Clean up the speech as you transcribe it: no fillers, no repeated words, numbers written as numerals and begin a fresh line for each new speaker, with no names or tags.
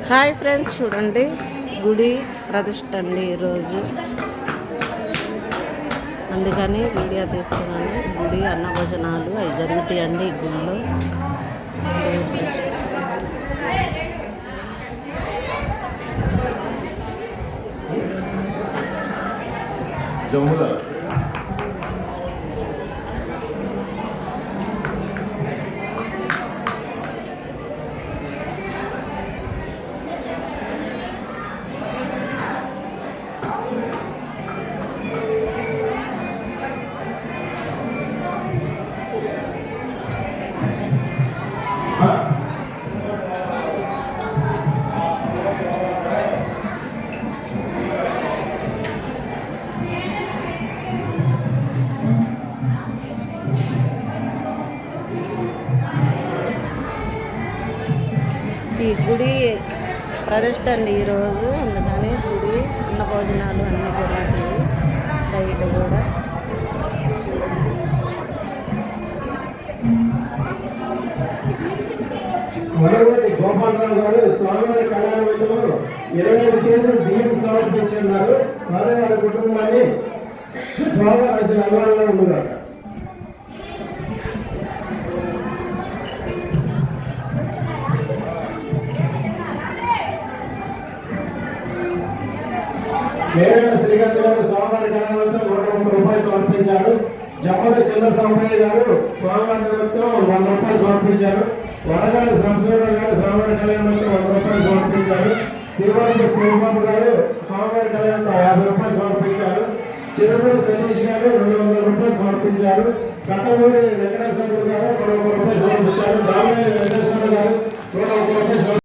Hi friends, చూడండి గుడి ప్రతిష్ట అండి ఈరోజు. అందుకని వీడియో తీస్తున్నాను. గుడి అన్నభోజనాలు అవి జరుగుతాయండి ఈ గుడిలో. ఈ గుడి ప్రతిష్ట అండి ఈరోజు. అందుకని గుడి అన్న భోజనాలు అన్నీ జరుగుతాయి. బయట కూడా
మొదటి గోపాలరావు గారు స్వామివారి కళ్యాణంలో 25 కేజీలు బియ్యం సమర్పించున్నారు. వారి వారి కుటుంబాన్ని స్వామివారి అలవాటులో ఉన్నారు. వేరేళ్ళ శ్రీకాంత్ గారు స్వామివారి కళ్యాణంతో 101 రూపాయలు సమర్పించారు. జమ్మల చంద్ర సాంబయ్య గారు స్వామివారి నిమిత్తం 100 రూపాయలు సమర్పించారు. వరగారి సంశోధన గారు స్వామివారి కళ్యాణంతో 100 రూపాయలు సమర్పించారు. శ్రీవారి శివబాబు గారు స్వామివారి కళ్యాణంతో 50 రూపాయలు సమర్పించారు. చిరుమూరి సతీష్ గారు 200 రూపాయలు సమర్పించారు. కట్టమూరి వెంకటేశ్వర గారు 101 రూపాయలు సమర్పించారు. దామేశ్వర వెంకటేశ్వర గారు 101 రూపాయలు